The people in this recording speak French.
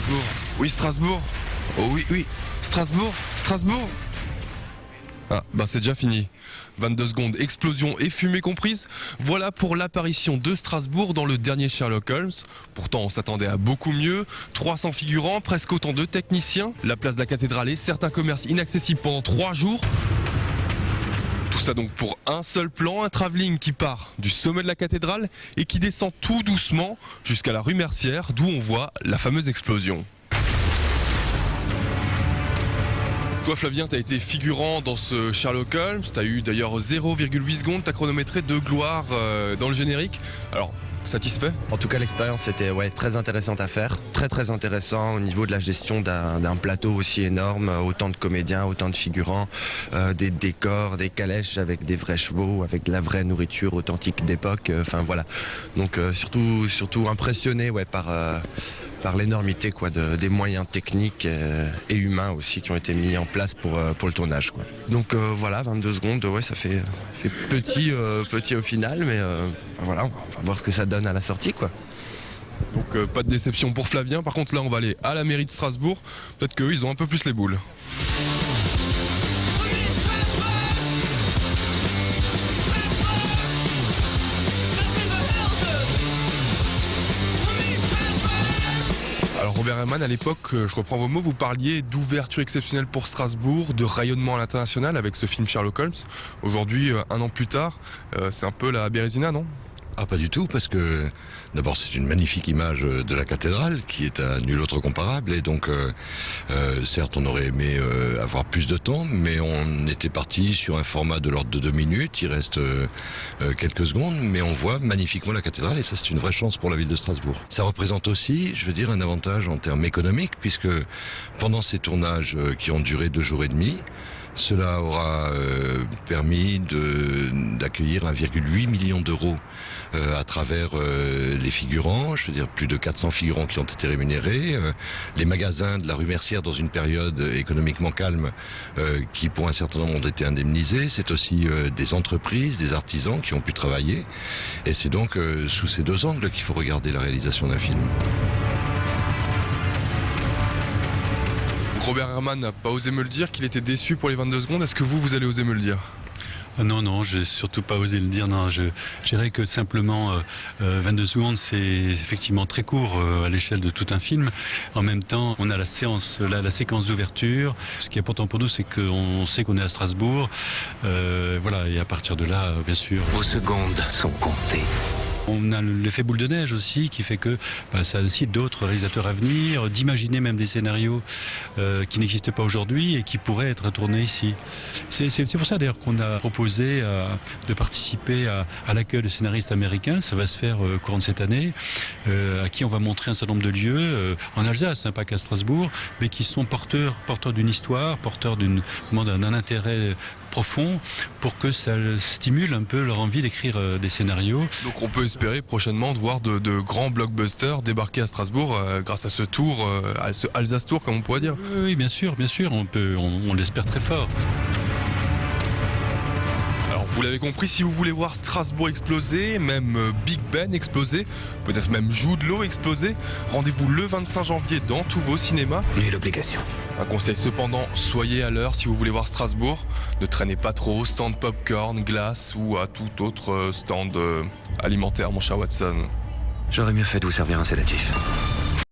Strasbourg. Oui, Strasbourg. Oh oui, oui. Strasbourg. Strasbourg. Ah, bah c'est déjà fini. 22 secondes, explosion et fumée comprise. Voilà pour l'apparition de Strasbourg dans le dernier Sherlock Holmes. Pourtant, on s'attendait à beaucoup mieux. 300 figurants, presque autant de techniciens. La place de la cathédrale et certains commerces inaccessibles pendant 3 jours. Tout ça donc pour un seul plan, un travelling qui part du sommet de la cathédrale et qui descend tout doucement jusqu'à la rue Mercière, d'où on voit la fameuse explosion. Toi Flavien, t'as été figurant dans ce Sherlock Holmes, t'as eu d'ailleurs 0,8 secondes, t'as chronométré de gloire dans le générique. Alors, satisfait ? En tout cas, l'expérience était très intéressante à faire. Très intéressant au niveau de la gestion d'un plateau aussi énorme. Autant de comédiens, autant de figurants, des décors, des calèches avec des vrais chevaux, avec de la vraie nourriture authentique d'époque. Enfin voilà. Donc surtout impressionné par l'énormité des moyens techniques et humains aussi qui ont été mis en place pour le tournage. Donc voilà, 22 secondes, ça fait petit au final, mais voilà, on va voir ce que ça donne à la sortie. Donc pas de déception pour Flavien. Par contre là on va aller à la mairie de Strasbourg. Peut-être qu'eux ils ont un peu plus les boules. Alors Robert Herrmann, à l'époque, je reprends vos mots, vous parliez d'ouverture exceptionnelle pour Strasbourg, de rayonnement à l'international avec ce film Sherlock Holmes. Aujourd'hui, un an plus tard, c'est un peu la Bérésina, non ? Ah, pas du tout, parce que d'abord c'est une magnifique image de la cathédrale qui est à nul autre comparable, et donc certes on aurait aimé avoir plus de temps, mais on était parti sur un format de l'ordre de 2 minutes, il reste quelques secondes, mais on voit magnifiquement la cathédrale, et ça c'est une vraie chance pour la ville de Strasbourg. Ça représente aussi, je veux dire, un avantage en termes économiques, puisque pendant ces tournages qui ont duré 2 jours et demi, cela aura permis d'accueillir 1,8 million d'euros à travers les figurants, je veux dire plus de 400 figurants qui ont été rémunérés, les magasins de la rue Mercière dans une période économiquement calme qui pour un certain nombre ont été indemnisés, c'est aussi des entreprises, des artisans qui ont pu travailler, et c'est donc sous ces 2 angles qu'il faut regarder la réalisation d'un film. Robert Herrmann n'a pas osé me le dire, qu'il était déçu pour les 22 secondes. Est-ce que vous allez oser me le dire ? Non, je vais surtout pas osé le dire. Non, je dirais que simplement 22 secondes, c'est effectivement très court à l'échelle de tout un film. En même temps, on a la séquence d'ouverture. Ce qui est important pour nous, c'est qu'on sait qu'on est à Strasbourg. Voilà, et à partir de là, bien sûr. Vos secondes sont comptées. On a l'effet boule de neige aussi qui fait que ça incite d'autres réalisateurs à venir, d'imaginer même des scénarios qui n'existent pas aujourd'hui et qui pourraient être tournés ici. C'est pour ça d'ailleurs qu'on a proposé de participer à l'accueil de scénaristes américains. Ça va se faire courant de cette année, à qui on va montrer un certain nombre de lieux en Alsace, pas qu'à Strasbourg, mais qui sont porteurs d'une histoire, porteurs d'un intérêt profond pour que ça stimule un peu leur envie d'écrire des scénarios. Donc on peut espérer prochainement de voir de grands blockbusters débarquer à Strasbourg grâce à ce tour, à ce Alsace Tour comme on pourrait dire. Oui, bien sûr, on l'espère très fort. Alors vous l'avez compris, si vous voulez voir Strasbourg exploser, même Big Ben exploser, peut-être même Jude Law exploser, rendez-vous le 25 janvier dans tous vos cinémas. Nulle obligation. Un conseil cependant, soyez à l'heure si vous voulez voir Strasbourg. Ne traînez pas trop au stand popcorn, glace ou à tout autre stand alimentaire, mon cher Watson. J'aurais mieux fait de vous servir un sédatif.